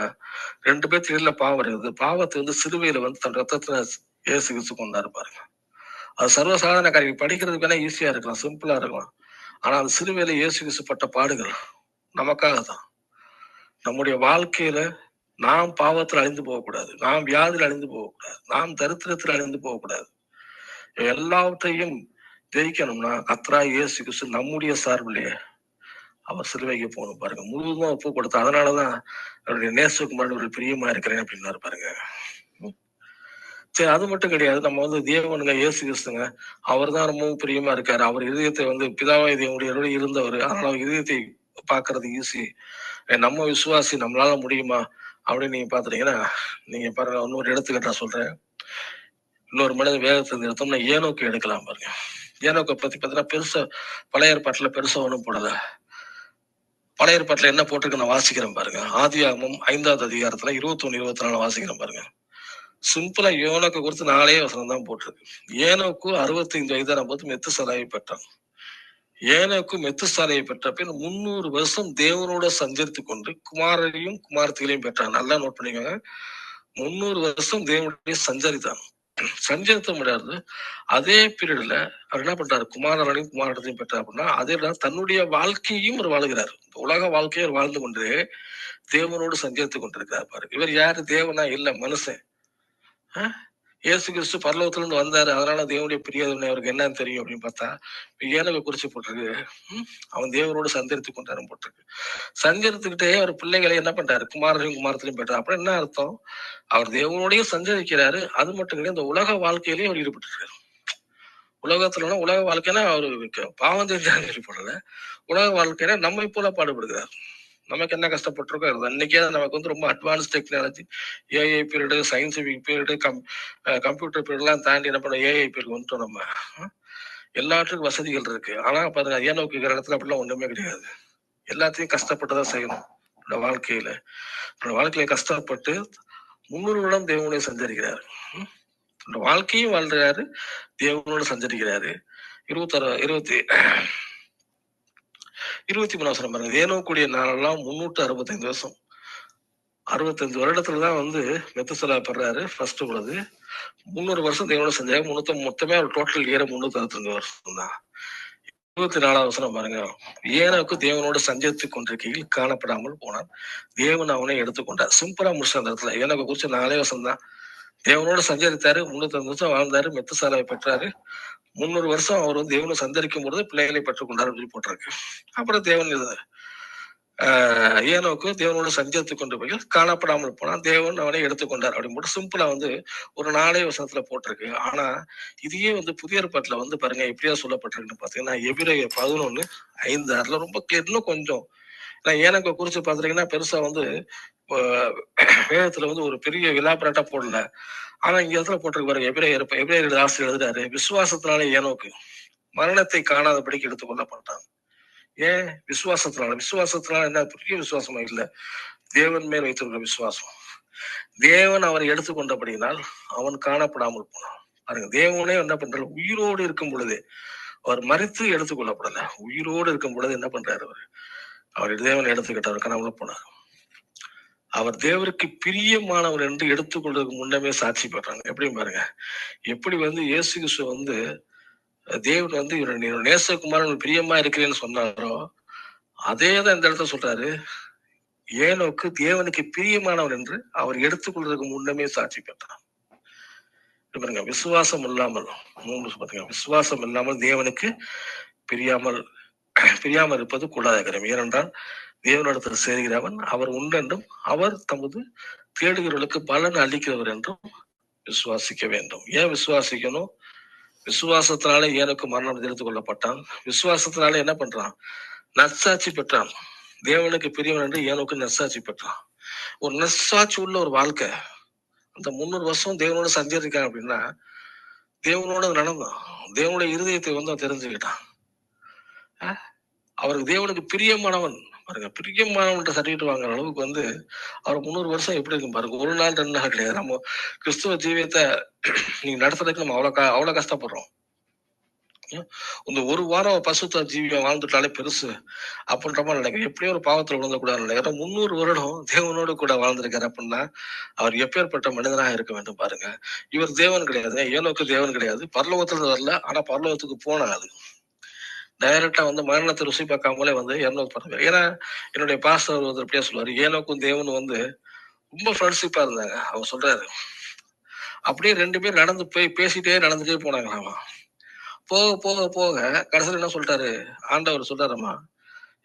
2 பேருக்கு இடையில பாவம் இருக்குது. பாவத்தை சிலுவையில தன் ரத்தத்துல இயேசு கிறிஸ்து கொண்டாரு பாருங்க. அது சர்வசாதாரண காரியம். படிக்கிறதுக்கு வேணா ஈஸியா இருக்கலாம், சிம்பிளா இருக்கலாம். ஆனா அது சிலுவையில இயேசு கிறிஸ்து பட்ட பாடுகள் நமக்காக தான். நம்முடைய வாழ்க்கையில நாம் பாவத்தில் அழிந்து போகக்கூடாது, நாம் வியாதியில் அழிந்து போகக்கூடாது, நாம் தரித்திரத்தில் அழிந்து போகக்கூடாது. எல்லாவற்றையும் ஜெயிக்கணும்னா கர்த்தராகிய இயேசு கிறிஸ்து நம்முடைய சார்பிலேயே அவர் சிலுவைக்கு போகணும் பாருங்க. முழுவதுமா ஒப்பு கொடுத்த. அதனாலதான் அவருடைய நேசகுமாரன் பிரியமா இருக்கிறேன் அப்படின்னாரு பாருங்க. சரி, அது மட்டும் கிடையாது. நம்ம தேவனுங்க இயேசு கிறிஸ்துங்க, அவர் தான் ரொம்பவும் பிரியமா இருக்காரு. அவர் இதயத்தை பிதாவாய் தேவனுடைய இருந்தவர். அதனால அவர் இதயத்தை பாக்குறது ஈஸி. நம்ம விசுவாசி, நம்மளால முடியுமா அப்படின்னு நீங்க பாத்துட்டீங்கன்னா, நீங்க பாருங்க, இன்னொரு எடுத்துக்கிட்டா சொல்றேன். இன்னொரு மனிதன் வேதத்தை எடுத்தோம்னா ஏனோக்கு எடுக்கலாம் பாருங்க. ஏனோக்கை பத்தி பாத்தீங்கன்னா பெருசா பழைய ஏற்பாட்டுல பெருசா ஒண்ணும் போடல. பழைய ஏற்பாட்டுல என்ன போட்டிருக்கு நான் வாசிக்கிறேன் பாருங்க. ஆதியாகமம் 5வது அதிகாரத்துல 21, 24 வாசிக்கிறேன் பாருங்க. சிம்பிளா ஏனோக்கு குறித்து 4 வசனம் தான் போட்டிருக்கு. ஏனோக்கு 65 வயதான போது மெத்துசலாயை பெற்றான். ஏனோக்கு மெத்துசாலையை பெற்ற பின் 300 வருஷம் தேவனோட சஞ்சரித்து கொண்டு குமாரரையும் குமாரத்திகளையும் பெற்றான். நல்லா நோட் பண்ணிக்கோங்க. 300 வருஷம் தேவனுடைய சஞ்சரித்தான். சஞ்சரித்த முடியாது. அதே பீரியட்ல அவர் என்ன பண்றாரு? குமாரனையும் குமாரத்தையும் பெற்றார் அப்படின்னா அதே தன்னுடைய வாழ்க்கையும் அவர் வாழ்கிறார். உலக வாழ்க்கையை அவர் வாழ்ந்து கொண்டு தேவனோடு சஞ்சரித்து கொண்டிருக்கிறார் பாரு. இவர் யாரு? தேவனா இல்ல, மனுஷன். இயேசு கிறிஸ்து பரலோகத்துல இருந்து வந்தாரு, அதனால தேவனுடைய பிரியதனை அவருக்கு என்னன்னு தெரியும் அப்படின்னு பார்த்தா ஏனோவை குறிச்சு போட்டிருக்கு. அவன் தேவனோடு சஞ்சரித்து கொண்டாரு போட்டிருக்கு. சஞ்சரித்துக்கிட்டே அவர் பிள்ளைகளை என்ன பண்றாரு? குமாரரையும் குமாரத்திலையும் பெற்றார். அப்புறம் என்ன அர்த்தம்? அவர் தேவனோடையும் சஞ்சரிக்கிறாரு. அது மட்டும் கிடையாது, இந்த உலக வாழ்க்கையிலையும் அவர் ஈடுபட்டு இருக்காரு. உலகத்துல உலக வாழ்க்கைனா அவரு பாவம் தெரிஞ்சாலும் ஈடுபடல. உலக வாழ்க்கைனா நம்மை போல பாடுபடுகிறார். நமக்கு என்ன கஷ்டப்பட்டிருக்கோம். அன்னைக்கே நமக்கு ரொம்ப advance technology, AI period, scientific period, computer period எல்லாம் தாண்டி என்ன பண்ண ஏஐ பீரியட் வந்துட்டோம். நம்ம எல்லாத்துக்கும் வசதிகள் இருக்கு. ஆனா பாருங்க, ஏனோக்கு இருக்கிற இடத்துல அப்படிலாம் ஒண்ணுமே கிடையாது. எல்லாத்தையும் கஷ்டப்பட்டுதான் செய்யணும். இந்த வாழ்க்கையில கஷ்டப்பட்டு 300 வருடம் தேவனோட சஞ்சரிக்கிறாரு. இந்த வாழ்க்கையும் வாழ்றாரு, தேவனோட சஞ்சரிக்கிறாரு. 23 வருஷம் பாருங்க. ஏனோக்குடைய நாளெல்லாம் 365 வருஷம். 65 வருடத்துலதான் மெத்துசலா பெறாரு ஃபர்ஸ்ட் பொழுது. 300 வருஷம் தேவனோட செஞ்சாரு. மொத்தமே ஒரு டோட்டல் ஏற 365 வருஷம் தான். 24 வருஷம் பாருங்க. ஏனோக்கு தேவனோட சஞ்சரித்து கொண்டிருக்கையில் காணப்படாமல் போனான், தேவன் அவனை எடுத்துக்கொண்டார். சிம்பிளா முடிச்ச அந்த இடத்துல. ஏனோக்கு குறிச்ச 4 வருஷம் தான். தேவனோட சஞ்சரித்தாரு, 305 வருஷம் வாழ்ந்தாரு, மெத்துசாலாவை பெற்றாரு. 300 வருஷம் அவர் தேவனை சந்தரிக்கும் பொழுது பிள்ளைகளை பெற்றுக் கொண்டார் அப்படின்னு போட்டிருக்கு. அப்புறம் தேவன் ஏனோக்கு தேவனோட சஞ்சரித்து கொண்டு போய் காணப்படாமல் போனான், தேவன் அவனை எடுத்துக்கொண்டார் அப்படின்னு போட்டு சிம்பிளா ஒரு 4 வசனத்துல போட்டிருக்கு. ஆனா இதையே புதிய ஏற்பாட்டுல பாருங்க எப்படியா சொல்லப்பட்டிருக்குன்னு பாத்தீங்கன்னா, எபிரேயர் 11:5-6 ரொம்ப கிளியர். இன்னும் கொஞ்சம் ஏனோக்கு குறிச்சு பாத்தீங்கன்னா பெருசா வேதத்துல ஒரு பெரிய விலாபராட்டா போடல. ஆனா இங்க இடத்துல போட்டிருக்கு பாருங்க. எபிரேயர் ஆசிரியர் எழுதுறாரு, விசுவாசத்தினாலே ஏனோக்கு மரணத்தை காணாதபடிக்கு எடுத்துக்கொள்ளப்பட்டான். ஏன்? விசுவாசத்தினால என்ன? பெரிய விசுவாசமா இல்ல, தேவன் மேல் வைத்திருக்கிற விசுவாசம். தேவன் அவரை எடுத்துக்கொண்டபடியினால் அவன் காணப்படாமல் போனான் பாருங்க. தேவனே என்ன பண்றாரு? உயிரோடு இருக்கும் பொழுதே, அவர் மரித்து எடுத்துக்கொள்ளப்படல, உயிரோடு இருக்கும் பொழுது என்ன பண்றாரு? அவர் தேவன் எடுத்துக்கிட்டவர் காணாமல் போனார். அவர் தேவருக்கு பிரியமானவர் என்று எடுத்துக்கொள்றதுக்கு முன்னமே சாட்சி பெறாங்க. எப்படி பாருங்க, எப்படி இயேசு கிறிஸ்து தேவன் இவருடைய நேசகுமாரன் பிரியமா இருக்கிறேன்னு சொன்னாரோ, அதேதான் இந்த இடத்துல சொல்றாரு. ஏனோக்கு தேவனுக்கு பிரியமானவர் என்று அவர் எடுத்துக்கொள்றதுக்கு முன்னமே சாட்சி பெற்றார். பாருங்க, விசுவாசம் இல்லாமல் விசுவாசம் இல்லாமல் தேவனுக்கு பிரியாமல் இருப்பது கூடாத காரியம். ஏனென்றால் தேவனிடத்தில் சேர்கிறவன் அவர் உண்டென்றும் அவர் தமது தேடுகிறவர்களுக்கு பலன் அளிக்கிறவர் என்றும் விசுவாசிக்க வேண்டும். ஏன் விசுவாசிக்கணும்? விசுவாசத்தினாலே ஏனுக்கு மரணம் எடுத்துக் கொள்ளப்பட்டான். விசுவாசத்தினாலே என்ன பண்றான்? நற்சாட்சி பெற்றான். தேவனுக்கு பிரியவன் என்று ஏனோக்கு நற்சாட்சி பெற்றான். ஒரு நற்சாட்சி உள்ள ஒரு வாழ்க்கை. அந்த 300 வருஷம் தேவனோட சஞ்சரிக்கான் அப்படின்னா தேவனோட நடந்தான். தேவனுடைய இருதயத்தை அவன் தெரிஞ்சுக்கிட்டான். அவருக்கு தேவனுக்கு பிரியமானவன் பாருங்க, பிரியமானவன் சர்டிஃபிகேட் வாங்குற அளவுக்கு அவர் 300 வருஷம் எப்படி இருக்கும் பாருங்க. ஒரு நாள் 2 நாள் கிடையாது. நம்ம கிறிஸ்துவ ஜீவியத்தை நீங்க நடத்துறதுக்கு நம்ம அவ்வளவு கஷ்டப்படுறோம். இந்த ஒரு வாரம் பசுத்த ஜீவியம் வாழ்ந்துட்டாலே பெருசு அப்படின்ற மாதிரி நினைக்கிறேன். எப்படியோ ஒரு பாவத்துல விழுந்தக்கூடாது நினைக்கிறேன். 300 வருடம் தேவனோடு கூட வாழ்ந்திருக்காரு அப்படின்னா அவர் எப்பேற்பட்ட மனிதனாக இருக்க வேண்டும் பாருங்க. இவர் தேவன் கிடையாது, ஏனோக்கு தேவன் கிடையாது. பரலோகத்துல வரல, ஆனா பரலோகத்துக்கு போனாது. டைரக்டா மரணத்தை ருசி பார்க்காமலே ஏனோக்கு பரவாயில்ல. ஏன்னா என்னுடைய பாஸ்டர் எப்படியா சொல்லுவாரு, ஏனோக்கும் தேவன் ரொம்ப ஃப்ரெண்ட்ஷிப்பா இருந்தாங்க. அவர் சொல்றாரு, அப்படியே 2 பேர் நடந்து போய் பேசிட்டே நடந்துட்டே போனாங்களாமா. போக போக போக கடைசியில் என்ன சொல்லிட்டாரு ஆண்டவர், சொல்றாரம்மா,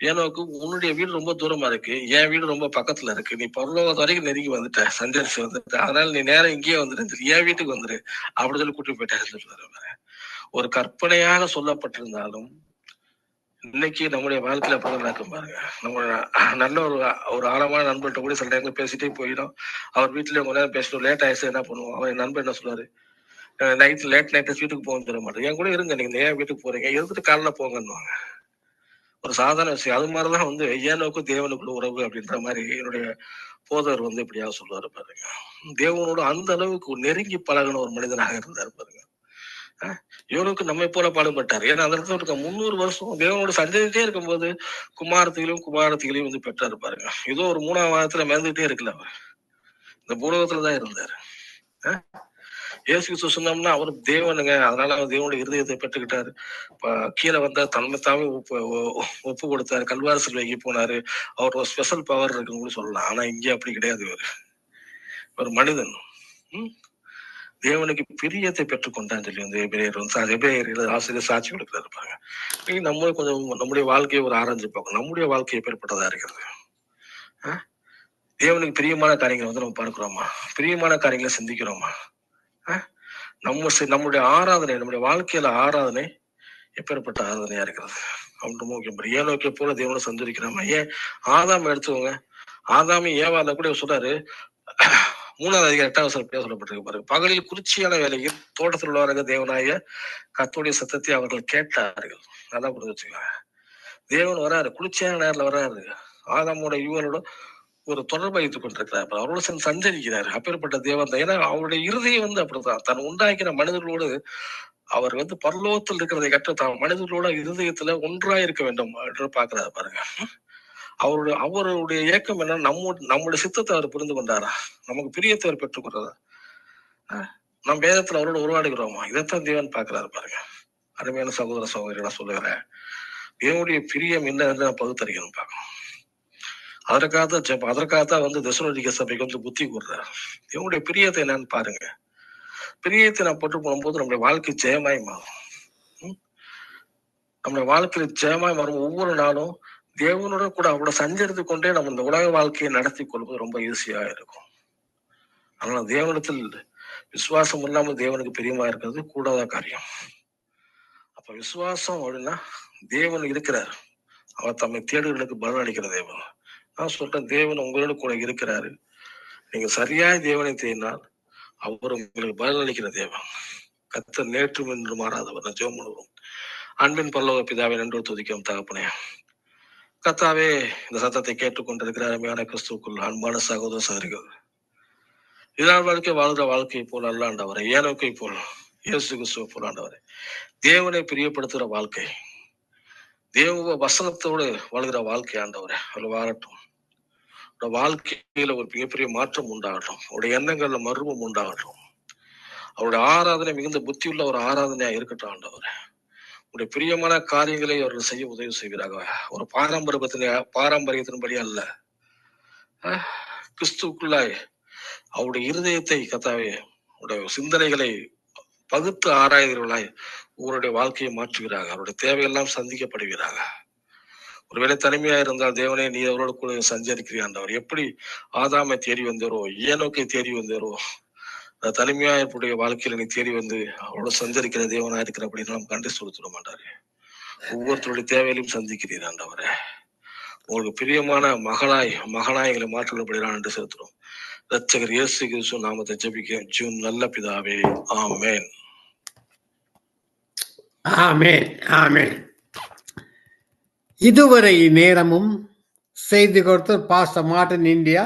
ஏனோக்கு உன்னுடைய வீடு ரொம்ப தூரமா இருக்கு, என் வீடு ரொம்ப பக்கத்துல இருக்கு, நீ பரலோகத்து வரைக்கும் நெருங்கி வந்துட்ட, சஞ்சரிச்சு வந்துட்ட, அதனால நீ நேரம் இங்கேயே வந்துரு, என் வீட்டுக்கு வந்துரு அப்படி சொல்லி கூட்டிட்டு போயிட்டாரு. ஒரு கற்பனையாக சொல்லப்பட்டிருந்தாலும் இன்னைக்கு நம்முடைய வாழ்க்கையில அப்பதான் நடக்கும் பாருங்க. நம்ம நல்ல ஒரு ஆழமான நண்பர்கிட்ட கூட சில நேரங்கள் பேசிட்டே போயிடும். அவர் வீட்டுல கொஞ்ச நேரம் பேசிட்டு லேட் ஆயிடுச்சு என்ன பண்ணுவோம், அவர் நண்பர் என்ன சொல்லுவாரு, லேட் நைட் வீட்டுக்கு போக தர மாட்டேன், என் கூட இருங்க, நீங்க ஏன் வீட்டுக்கு போறீங்க, இருந்துட்டு காலைல போங்கன்னுவாங்க. ஒரு சாதாரண விஷயம். அது மாதிரிதான் ஏனோக்கும் தேவனுக்குள்ள உறவு அப்படின்ற மாதிரி என்னுடைய போதவர் இப்படியாக சொல்லுவாரு பாருங்க. தேவனோட அந்த அளவுக்கு நெருங்கி பழகின ஒரு மனிதனாக இருந்தாரு பாருங்க. இவனுக்கு நம்மை போல பாடுபட்டார். ஏன்னா அந்த இடத்துல இருக்க 300 வருஷம் தேவனோட சஞ்சரிட்டே இருக்கும்போது குமாரத்திகளையும் பெற்றாரு பாருங்க. ஏதோ ஒரு 3ஆம் வாரத்துல மிதந்துட்டே இருக்குல்ல, அவர் இந்த பூலோகத்துலதான் இருந்தாரு. இயேசு கிறிஸ்து சொன்னோம்னா அவர் தேவனுங்க, அதனால அவர் தேவனுடைய இருதயத்தை பெற்றுக்கிட்டாரு. கீழே தன்மை தாமே ஒப்பு கொடுத்தாரு, கல்வாரி சிலுவைக்கு போனாரு, அவர் ஒரு ஸ்பெஷல் பவர் இருக்குன்னு கூட சொல்லலாம். ஆனா இங்கே அப்படி கிடையாது. ஒரு மனிதன் தேவனுக்கு பிரியத்தை பெற்றுக்கொண்டான்னு சொல்லி எபிரேயர் ஆசிரியர் சாட்சி கொடுக்கிறாரு பாருங்க. நம்ம கொஞ்சம் நம்முடைய வாழ்க்கையை ஒரு ஆராய்ச்சி பார்க்கணும். நம்முடைய வாழ்க்கை எப்பேற்பட்டதா இருக்கிறது? தேவனுக்கு பிரியமான காரியங்களை நம்ம பார்க்கிறோமா? பிரியமான காரியங்களை சிந்திக்கிறோமா? நம்முடைய ஆராதனை, நம்முடைய வாழ்க்கையில ஆராதனை எப்பேற்பட்ட ஆராதனையா இருக்கிறது அப்படின்னு முக்கியம். ஏனோக்கே போல தேவனை சந்தரிக்கிறோமா? ஏன் ஆதாம் எடுத்துக்கோங்க, ஆதாமி ஏவாத கூட சொல்றாரு, 3ஆவது அதிகாரம் 8ஆவது வசனத்திலே சொல்லப்பட்டிருக்கு பாருங்க. பகலில் குறிச்சியான வேலையில் தோட்டத்தில் உள்ளவர்கள் தேவனாய கர்த்தருடைய சத்தத்தை அவர்கள் கேட்டார்கள். நல்லா புரிஞ்சு வச்சுக்கோங்க. தேவன் வராரு, குளிர்ச்சியான நேரத்துல வராரு, ஆதாமோட இவரோட ஒரு தொடர்பு வைத்துக் கொண்டிருக்கிறார், அவரோட சஞ்சரிக்கிறார். அப்பேற்பட்ட தேவன் தான். ஏன்னா அவருடைய இருதயம் அப்படிதான். தன் உண்டாக்கின மனிதர்களோடு அவர் பரலோகத்தில் இருக்கிறதை கற்று தான் மனிதர்களோட இருதயத்துல ஒன்றாய் இருக்க வேண்டும் என்று பாக்குறாரு பாருங்க. அவருடைய இயக்கம் என்ன? நம்முடைய சித்தத்தை அவர் புரிந்து கொண்டாரா? நமக்கு பிரியத்தை அவர் பெற்றுக்கொள்றதா? நம் வேதத்துல அவரோட உருவாடுகிறோமா? இதைத்தான் தேவன் பாக்குறாரு பாருங்க. அருமையான சகோதர சகோதரிகளா சொல்லுகிறேன், தேவனுடைய பிரியம் என்ன என்று நான் பகுத்தறிக்கணும் பார்க்கணும். அதற்காகத்தான் தெசலோனிக்க சபைக்கு புத்தி கூறுறாரு. தேவனுடைய பிரியத்தை என்னன்னு பாருங்க. பிரியத்தை நான் போட்டு போகும்போது நம்முடைய வாழ்க்கை ஜெயமாய் மாறும். நம்முடைய வாழ்க்கையில ஜெயமாய் மாறும். ஒவ்வொரு நாளும் தேவனோட கூட அவரோட சஞ்சரித்து கொண்டே நம்ம இந்த உலக வாழ்க்கையை நடத்தி கொள்வது ரொம்ப ஈஸியா இருக்கும். அதனால தேவனத்தில் விசுவாசம் இல்லாமல் தேவனுக்கு பிரியமா இருக்கிறது கூடாத காரியம். அப்ப விசுவாசம் அப்படின்னா தேவன் இருக்கிறார், அவர் தம்மை தேடுகளுக்கு பலன் அளிக்கிற தேவன். நான் சொல்றேன், தேவன் உங்களோட கூட இருக்கிறாரு. நீங்க சரியாய் தேவனை தேடினால் அவர் உங்களுக்கு பலன் அளிக்கிற தேவன். கர்த்தர் நேற்றும் என்று மாறாதவர். ஜெபம் பண்ணுவோம். அன்பின் பரலோக பிதாவை நன்றி துதிக்கும் தகப்பனே, கர்த்தாவே, இந்த சத்தத்தை கேட்டுக்கொண்டிருக்கிற அருமையான கிறிஸ்துவுக்குள் அன்பான சகோதர சகோதரிகள், இதனால் வாழ்க்கை வாழ்கிற வாழ்க்கையை போல் அல்ல ஆண்டவரை, ஏனோக்கை போல் இயேசு கிறிஸ்துவை போல் ஆண்டவரை, தேவனை பிரியப்படுத்துகிற வாழ்க்கை, தேவ வசனத்தோடு வாழ்கிற வாழ்க்கை ஆண்டவரை அதில் வாழட்டும். வாழ்க்கையில ஒரு மிகப்பெரிய மாற்றம் உண்டாகட்டும். அவருடைய எண்ணங்கள்ல மர்மம் உண்டாகட்டும். அவருடைய ஆராதனை மிகுந்த புத்தியுள்ள ஒரு ஆராதனையா இருக்கட்டும் ஆண்டவர். உடைய பிரியமான காரியங்களை அவர்கள் செய்ய உதவி செய்வீராக. ஒரு பாரம்பரியத்தின்படி அல்ல, கிறிஸ்துக்குள்ளாய் அவருடைய இருதயத்தை கத்தாவே, அவருடைய சிந்தனைகளை பகுத்து ஆராய்கிறவர்களாய் உங்களுடைய வாழ்க்கையை மாற்றுகிறாங்க. அவருடைய தேவையெல்லாம் சந்திக்கப்படுகிறாங்க. ஒருவேளை தனிமையா இருந்தால் தேவனே நீ அவரோட கூட சஞ்சரிக்கிறீர். எப்படி ஆதாமை தேடி வந்தாரோ, ஏனோக்கை தேடி வந்தாரோ, தனிமையா இருப்புடைய வாழ்க்கையில நீ தேடி வந்து அவரோட சஞ்சரிக்கிற தேவனா இருக்கிற அப்படின்னு நாம் கண்டு செலுத்திட மாட்டாரு. ஒவ்வொருத்தருடைய தேவையிலையும் சந்திக்கிறீர் ஆண்டவரே. உங்களுக்கு பிரியமான மகனாய் எங்களை மாற்றுள்ளபடிதான் என்று செலுத்துறோம். ரட்சகர் இயேசு கிறிஸ்து நாமத்தை ஜெபிக்க ஜீவன் நல்ல பிதாவே, ஆமென். ஆமென், ஆமென். இதுவரை நேரமும் செய்தி கொடுத்த பாஸ்டர் மார்ட்டின் இந்தியா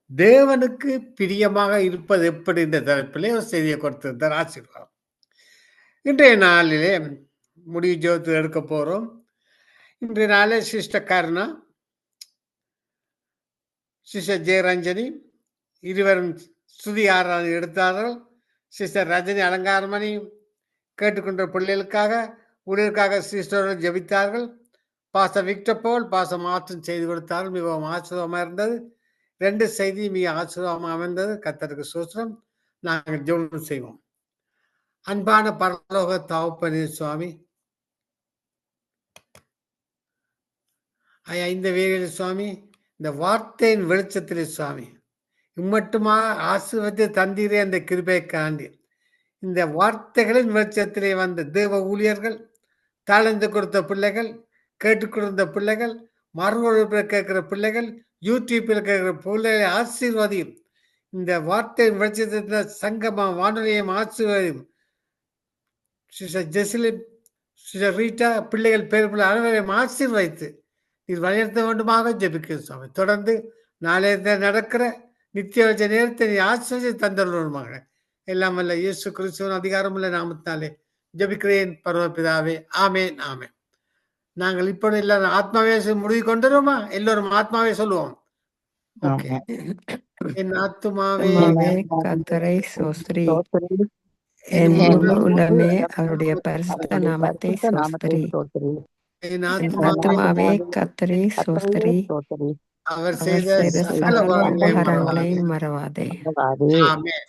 தேவனுக்கு பிரியமாக இருப்பது எப்படி என்ற தலைப்பிலே ஒரு செய்தியை கொடுத்திருந்தார். ஆசீர்வாதம். இன்றைய நாளிலே முடிவு ஜோதி எடுக்க போறோம். இன்றைய நாளே சிஸ்டர் கருணா, சிஸ்டர் ஜெயரஞ்சனி இருவரும் ஸ்துதி ஆராதனை எடுத்தார்கள். சிஸ்டர் ரஜினி அலங்காரமணி கேட்டுக்கொண்ட பிள்ளைகளுக்காக ஊழியருக்காக சிஸ்டர்கள் ஜெபித்தார்கள். பாஸ்டர் விக்டர் போல் பாஸ்டர் மார்ட்டின் செய்து கொடுத்தார்கள். மிகவும் ஆச்சரியமாக இருந்தது. 2 செய்தி மிக ஆச்சரியமாக அமைந்தது. கர்த்தருக்கு ஸ்தோத்திரம். நாங்கள் ஜெபம் செய்வோம். அன்பான பரலோக தகப்பனே சுவாமி, ஐயா, இந்த வேளையில் சுவாமி, இந்த வார்த்தையின் வெளிச்சத்திலே சுவாமி இம்மட்டுமாக ஆசீர்வாதத்தை தந்தீரே அந்த கிருபையை காண்டி இந்த வார்த்தைகளின் வெளிச்சத்திலே வந்த தேவ ஊழியர்கள், தாழ்ந்து கொடுத்த பிள்ளைகள், கேட்டுக்கொடுத்த பிள்ளைகள், மறுவழிப்பில் கேட்கிற பிள்ளைகள், யூடியூப்பில் கேட்கிற பிள்ளைகளை ஆசீர்வாதியும். இந்த வார்த்தையின் வெளிச்சத்தின் சங்கமா வானொலியும் ஆசீர்வாதியும். சிஸ்டர் ஜெசிலின், சிஸ்டர் ரீட்டா பிள்ளைகள் பேர் பிள்ளை அனைவரையும் ஆசீர்வதித்து இது வழிநடத்த வேண்டுமாக ஜெபிக்கிறோம் சுவாமி. தொடர்ந்து நாளைய நடக்கிற நித்திய வச்ச நேரத்தை நீ ஆசீர்வதித்து தந்தருமாக. எல்லாம் வல்ல இயேசு கிறிஸ்துவின் அதிகாரமுள்ள நாமத்தினாலே ஜெபிக்கிறேன் பரமபிதாவே, ஆமென், ஆமென். நாங்கள் இப்பொழுது எல்லாரும் ஆத்மாவே முடிவு கொண்டுருமா? எல்லோரும் ஆத்மாவே சொல்லுவோம். ஓகே. என் ஆத்துமாவே கர்த்தரை ஸ்தோத்திரி, என் முழு உள்ளமே அவருடைய பரிசுத்த நாமத்தை ஸ்தோத்திரி. என் என் ஆத்துமாவே கர்த்தரை ஸ்தோத்திரி, அவர் அவர் செய்த சகல உபகாரங்களையும் மறவாதே. ஆமென்.